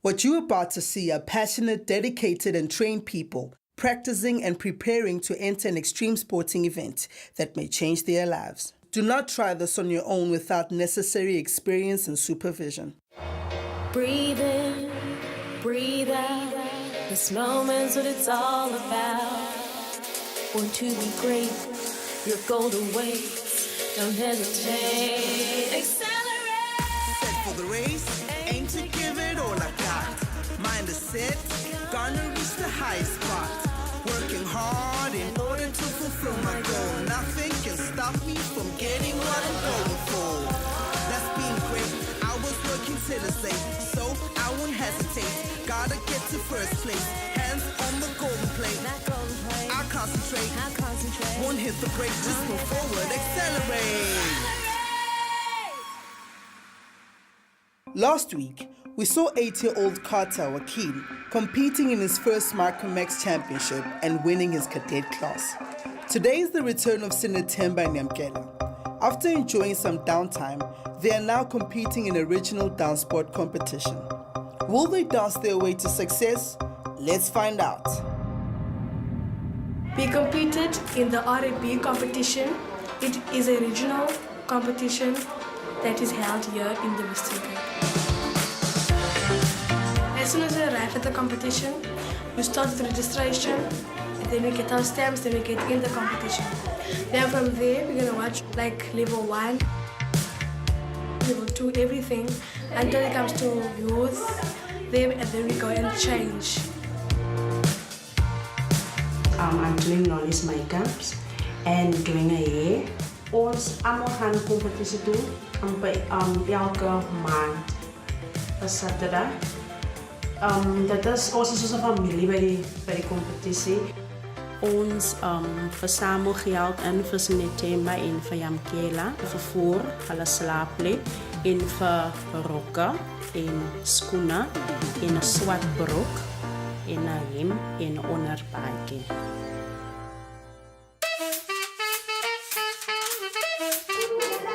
What you're about to see are passionate, dedicated, and trained people practicing and preparing to enter an extreme sporting event that may change their lives. Do not try this on your own without necessary experience and supervision. Breathe in, breathe out. This moment's what it's all about. Born to be great, your goal awaits. Don't hesitate, accelerate. Set for the race, aim to give it all I got. Mind is set, gonna reach the highest spot. Working hard in order to fulfill my goal. Nothing can stop me from getting what I'm going for. That's being great. I was working till it's late, so I won't hesitate. Gotta get to first place. Hands on the golden plate. I'll concentrate. Won't hit the brake. Just move forward. Accelerate. Last week, we saw 8-year-old Carter Joaquin competing in his first Micro Max Championship and winning his cadet class. Today is the return of Sinatemba and Nyamkela. After enjoying some downtime, they are now competing in a regional DanceSport competition. Will they dance their way to success? Let's find out. We competed in the R&B competition. It is a regional competition that is held here in the Western Cape. As soon as we arrive at the competition, we start with registration, and then we get our stamps, then we get in the competition. Then from there, we're gonna watch like level 1, level 2, everything, until it comes to youth, and then we go and change. I'm doing knowledge makeups and doing a hair. Ons allemaal gaan de competitie doen. Elke maand op zaterdag. Dat is ons is een familie bij die competitie. Ons verzamel geld in voor Sinatemba en voor Nyamkela. Vervoer, hulle slaapplek en vir rokke en skoene en 'n swart broek en 'n hemp en 'n onderbaadjie.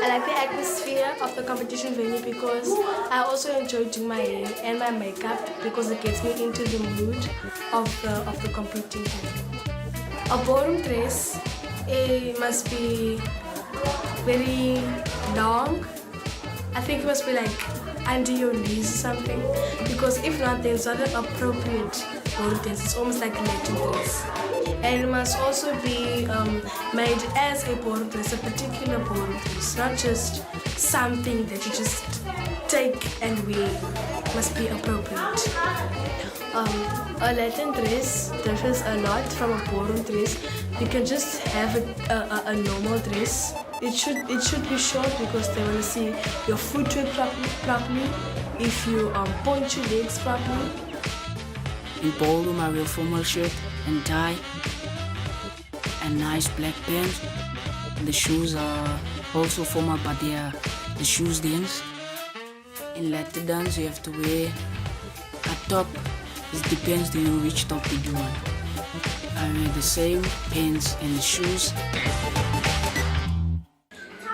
I like the atmosphere of the competition venue because I also enjoy doing my hair and my makeup because it gets me into the mood of the competing. A ballroom dress, it must be very long. I think it must be like under your knees or something, because if not, then it's not an appropriate ballroom dress. It's almost like a Latin dress. And it must also be made as a ballroom dress, a particular ballroom dress, not just something that you just take and wear. It must be appropriate. A Latin dress differs a lot from a ballroom dress. You can just have a normal dress. It should be short because they want to see your footwork properly. If you point your legs properly. In ballroom, I wear formal shirt and tie and nice black pants. The shoes are also formal, but they are the shoes dance. In Latin dance, you have to wear a top. It depends on which top you want. I wear the same pants and the shoes.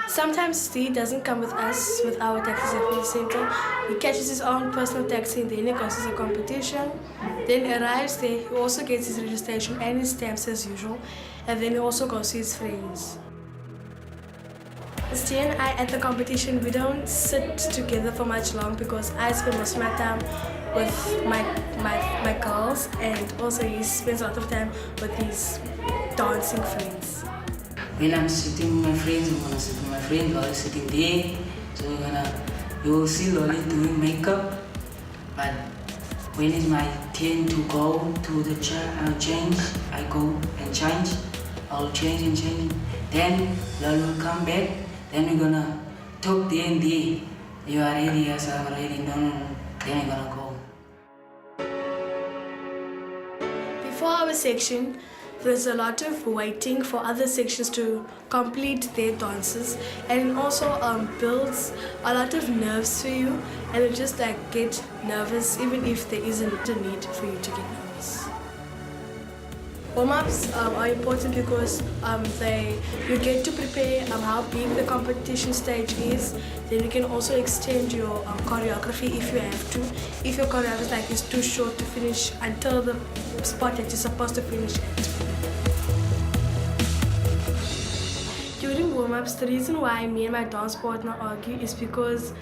Sometimes Steve doesn't come with us with our taxis at the center. He catches his own personal taxi and then he goes to the competition. Then arrives there, he also gets his registration and his stamps as usual. And then he also goes to his friends. Steve and I at the competition, we don't sit together for much long because I spend most of my time with my girls, and also he spends a lot of time with his dancing friends. When I'm sitting with my friends, I'm gonna sit with my friend. Lolly sitting there, so you'll see Lolly doing makeup. But when it's my turn to go to the change, I go and change. I'll change and change. Then Lolly will come back. Then we're gonna talk there and there. You are ready? Yes, I'm ready. No. Then we're gonna go. Before our section, there's a lot of waiting for other sections to complete their dances, and it also builds a lot of nerves for you, and you just like get nervous even if there isn't a need for you to get nervous. Warm-ups are important because you get to prepare how big the competition stage is. Then you can also extend your choreography if you have to. If your choreography is too short to finish until the spot that you're supposed to finish at. During warm-ups, the reason why me and my dance partner argue is because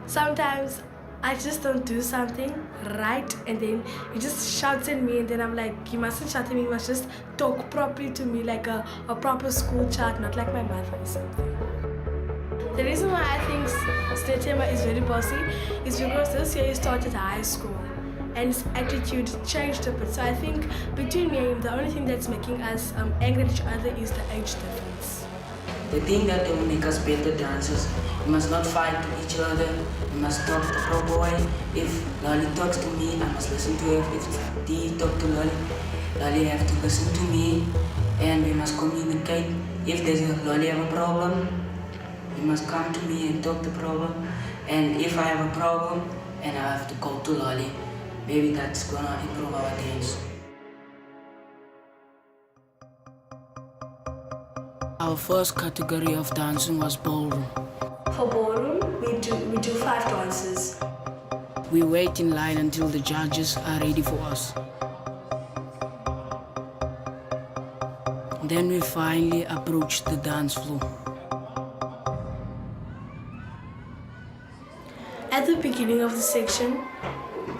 sometimes I just don't do something right, and then he just shouts at me, and then I'm like, you mustn't shout at me, you must just talk properly to me like a proper school child, not like my mother or something. The reason why I think September is very bossy is because this year he started high school and his attitude changed a bit. So I think between me and him, the only thing that's making us angry at each other is the age difference. The thing that will make us better dancers, we must not fight each other, we must talk the proper way. If Lolly talks to me, I must listen to her. If Dee talk to Lolly, Lolly have to listen to me, and we must communicate. If there's a Lolly have a problem, you must come to me and talk the problem. And if I have a problem and I have to go to Lolly, maybe that's gonna improve our dance. Our first category of dancing was ballroom. For ballroom, we do 5 dances. We wait in line until the judges are ready for us. Then we finally approach the dance floor. At the beginning of the section,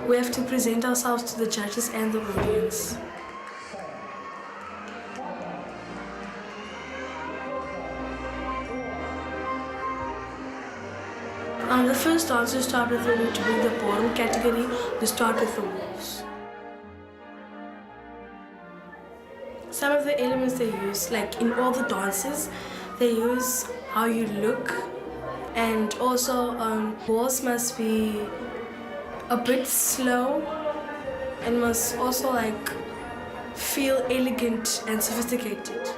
we have to present ourselves to the judges and the audience. The first dance we start with, when to be the ballroom category, we start with the waltz. Some of the elements they use, like in all the dances, they use how you look, and also waltz must be a bit slow and must also like feel elegant and sophisticated.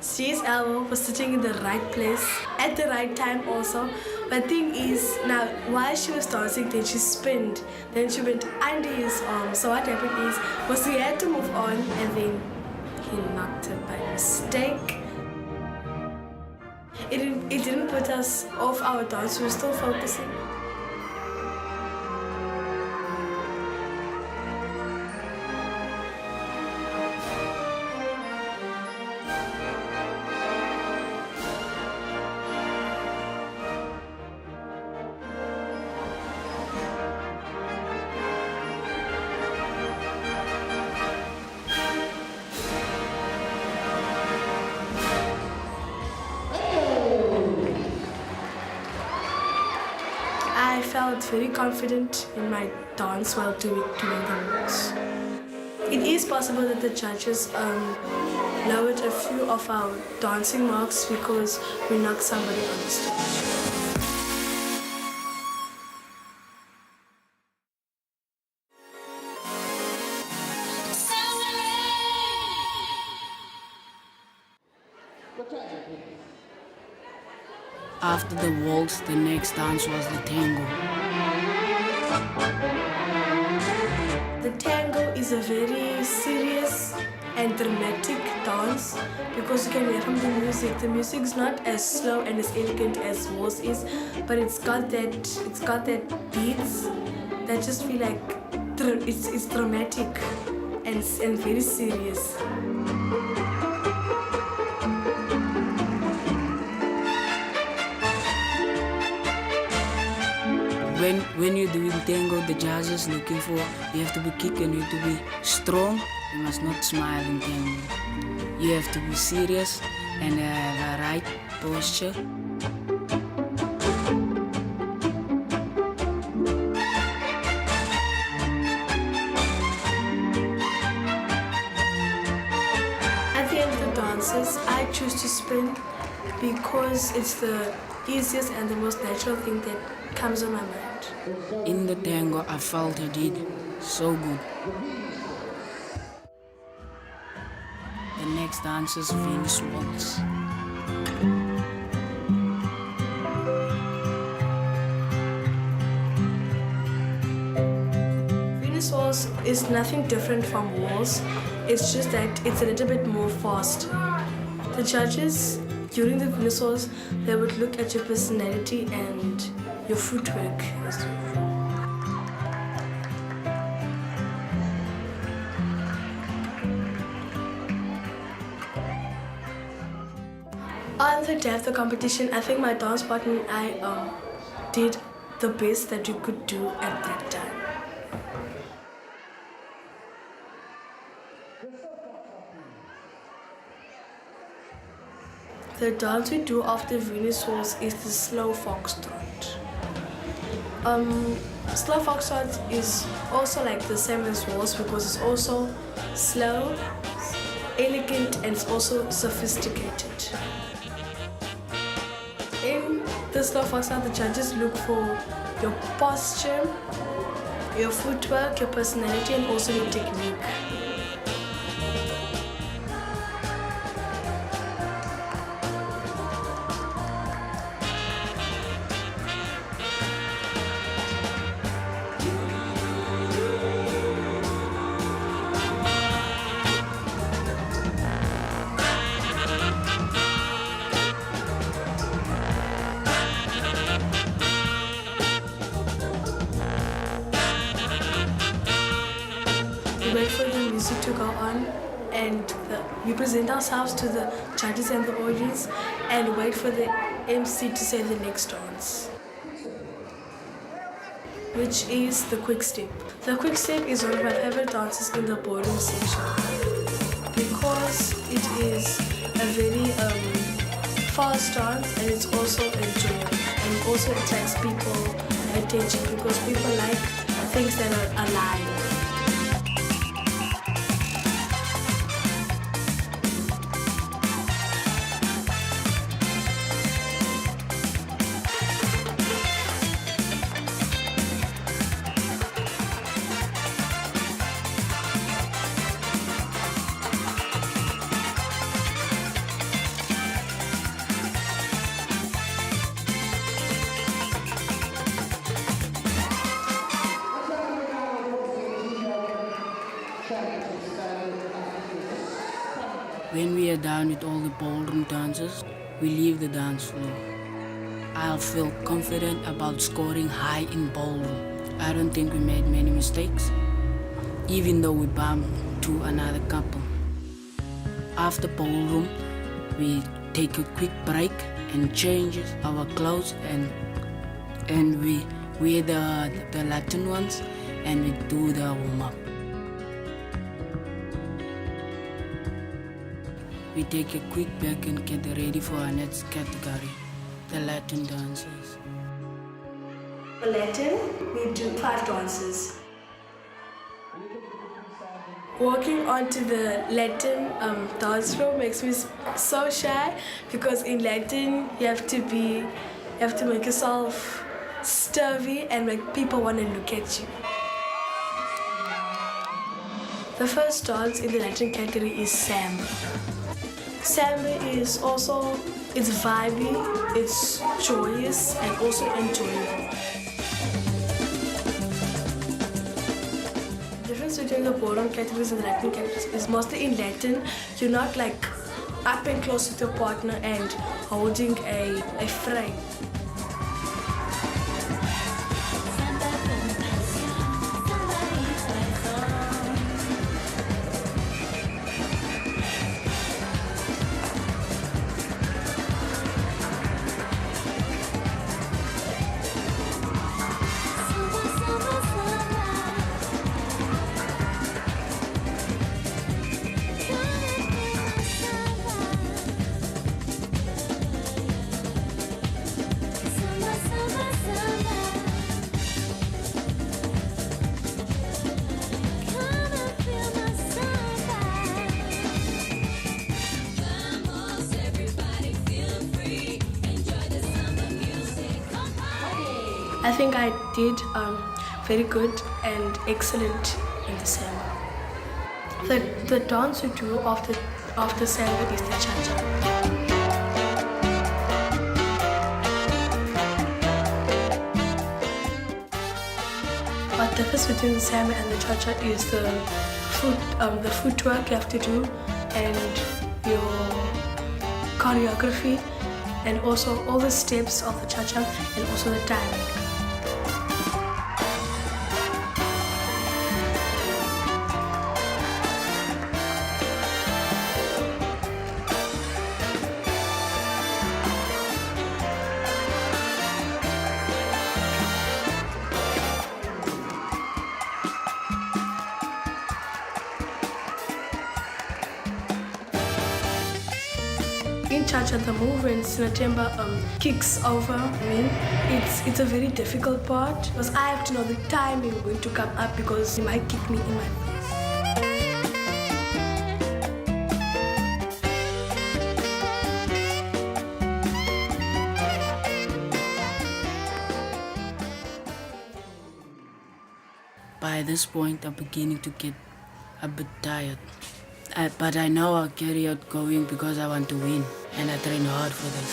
She's elbow was sitting in the right place at the right time also. But the thing is, now while she was dancing, then she spinned, then she went under his arm. So what happened was he had to move on, and then he knocked her by mistake. It didn't put us off our dance, we were still focusing. I felt very confident in my dance while doing the moves. It is possible that the judges lowered a few of our dancing marks because we knocked somebody on the stage. After the waltz, the next dance was the tango. The tango is a very serious and dramatic dance because you can hear from the music. The music is not as slow and as elegant as waltz is, but it's got that beats that just feel like it's dramatic and very serious. When you're doing tango, the judges looking for, you have to be kicking, you have to be strong, you must not smile in tango. You have to be serious and have a right posture. At the end of the dances, I choose to spin because it's the easiest and the most natural thing that comes on my mind. In the tango, I felt I did so good. The next dance is Venus Waltz. Venusaur's is nothing different from waltz. It's just that it's a little bit more fast. The judges during the Venusaur's, they would look at your personality and your footwork. On the day of the competition, I think my dance partner and I did the best that we could do at that time. The dance we do after Venusaur's is the slow foxtrot. Slow foxtrot is also like the same as waltz because it's also slow, elegant, and it's also sophisticated. In the slow foxtrot, the judges look for your posture, your footwork, your personality, and also your technique. We wait for the music to go on and we present ourselves to the judges and the audience and wait for the MC to say the next dance, which is the quick step. The quick step is one of my favorite dances in the ballroom section because it is a very fast dance and it's also enjoyable and it also attracts people attention because people like things that are alive. When we are done with all the ballroom dances, we leave the dance floor. I'll feel confident about scoring high in ballroom. I don't think we made many mistakes, even though we bumped to another couple. After ballroom, we take a quick break and change our clothes and we wear the Latin ones and we do the warm-up. We take a quick break and get ready for our next category, the Latin dances. For Latin, we do 5 dances. Walking onto the Latin dance floor makes me so shy because in Latin you have to make yourself sturdy and make people want to look at you. The first dance in the Latin category is samba. Samba is also, it's vibey, it's joyous and also enjoyable. The difference between the ballroom categories and the Latin categories is mostly in Latin, you're not like up and close with your partner and holding a frame. I think I did very good and excellent in the samba. The dance we do after samba is the cha-cha. But the difference between the samba and the cha-cha is the footwork you have to do and your choreography and also all the steps of the cha-cha and also the timing. In cha-cha, the move when Sinatemba kicks over me, it's a very difficult part because I have to know the timing when to come up because he might kick me in my face. By this point, I'm beginning to get a bit tired. But I know I'll carry out going because I want to win, and I train hard for this.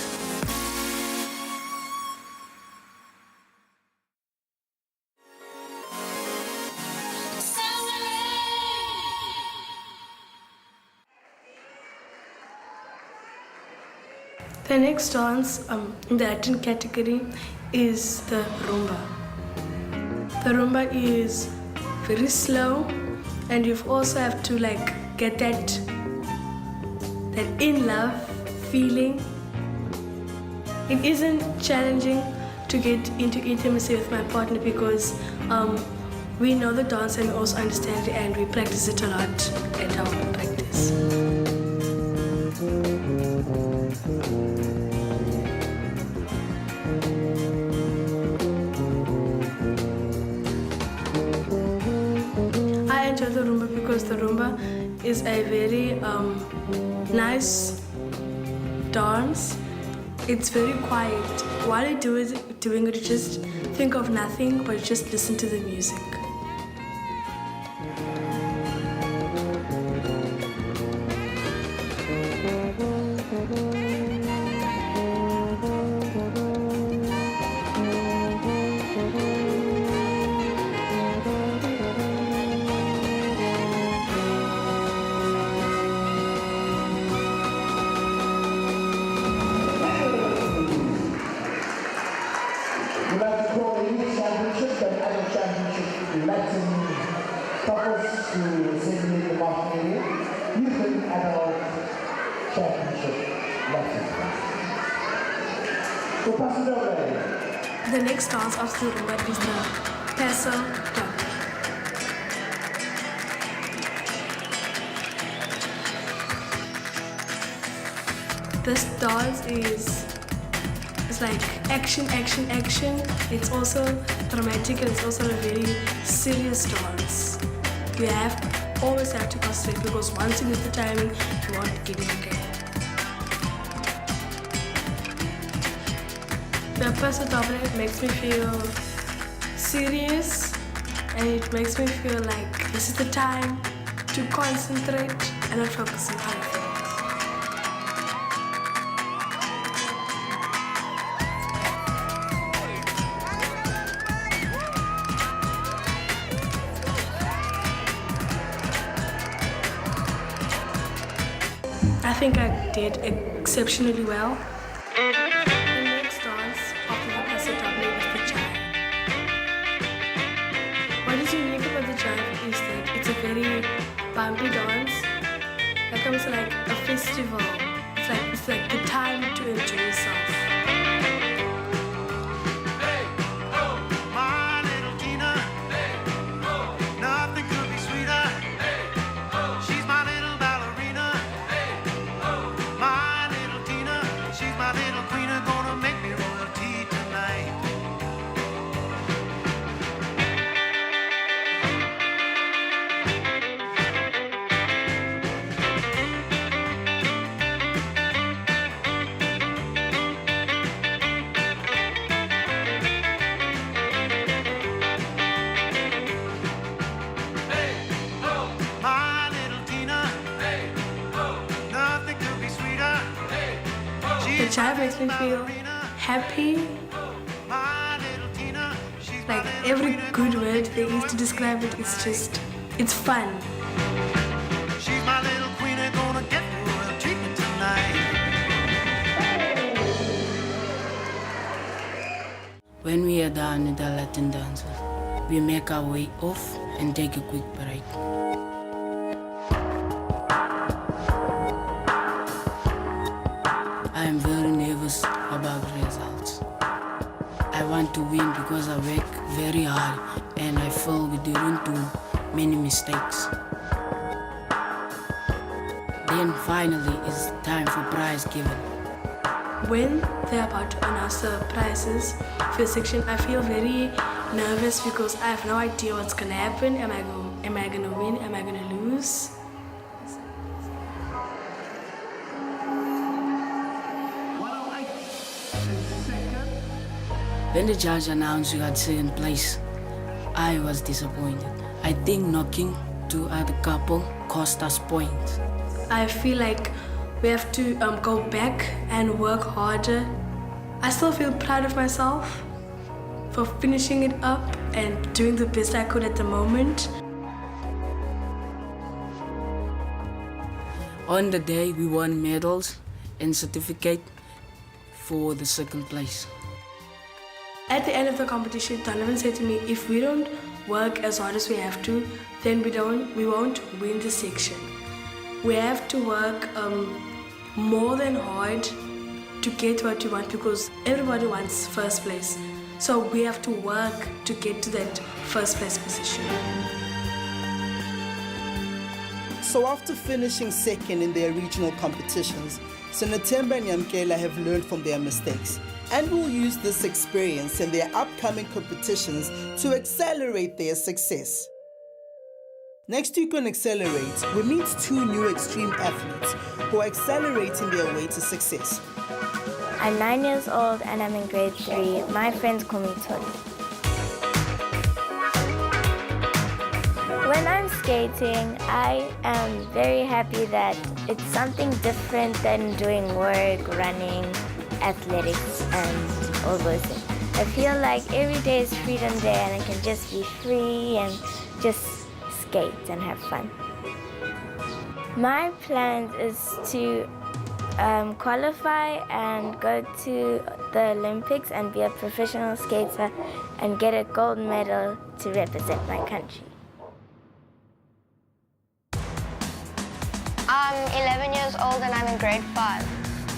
The next dance in the Latin category is the rumba. The rumba is very slow, and you also have to get that in love feeling. It isn't challenging to get into intimacy with my partner because we know the dance and we also understand it and we practice it a lot at our practice. I enjoy the rumba because the rumba is a very nice dance. It's very quiet. While you doing it, you just think of nothing but just listen to the music. The next dance after the rumba is the paso doble. This dance is like action, action, action. It's also dramatic and it's also a very serious dance. You always have to concentrate because once you miss the timing, you won't get it again. The paso doble makes me feel serious and it makes me feel like this is the time to concentrate and not focus on other things. I think I did exceptionally well. The next dance after the paso doble is the jive. What is unique about the jive is that it's a very bumpy dance. It comes like a festival. It's like the time to enjoy yourself. The jive makes me feel happy Like every good word there is to describe it, it's fun. She's my little queen and gonna get royal treatment tonight. When we are done with the Latin dances, we make our way off and take a quick break. I am very nervous about the results. I want to win because I work very hard and I feel we didn't do many mistakes. Then finally it's time for prize giving. When they're about to announce the prizes for the section, I feel very nervous because I have no idea what's gonna happen. Am I gonna win? Am I gonna lose? When the judge announced we got second place, I was disappointed. I think knocking two other couple cost us points. I feel like we have to go back and work harder. I still feel proud of myself for finishing it up and doing the best I could at the moment. On the day, we won medals and certificate for the second place. At the end of the competition, Donovan said to me, if we don't work as hard as we have to, then we won't win the section. We have to work more than hard to get what we want because everybody wants first place. So we have to work to get to that first place position. So after finishing second in their regional competitions, Senatemba and Yamkela have learned from their mistakes and will use this experience in their upcoming competitions to accelerate their success. Next week on Accelerate, we meet two new extreme athletes who are accelerating their way to success. I'm 9 years old and I'm in grade 3. My friends call me Tony. When I'm skating, I am very happy that it's something different than doing work, running, athletics, and all those things. I feel like every day is freedom day and I can just be free and just skate and have fun. My plan is to qualify and go to the Olympics and be a professional skater and get a gold medal to represent my country. I'm 11 years old and I'm in grade 5.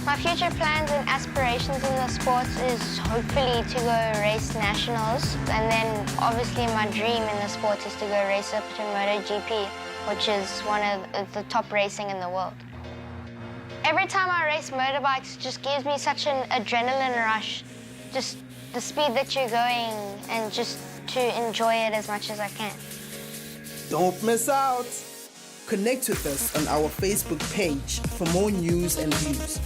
My future plans and aspirations in the sports is hopefully to go race nationals, and then obviously my dream in the sports is to go race up to MotoGP, which is one of the top racing in the world. Every time I race motorbikes, it just gives me such an adrenaline rush, just the speed that you're going and just to enjoy it as much as I can. Don't miss out! Connect with us on our Facebook page for more news and views.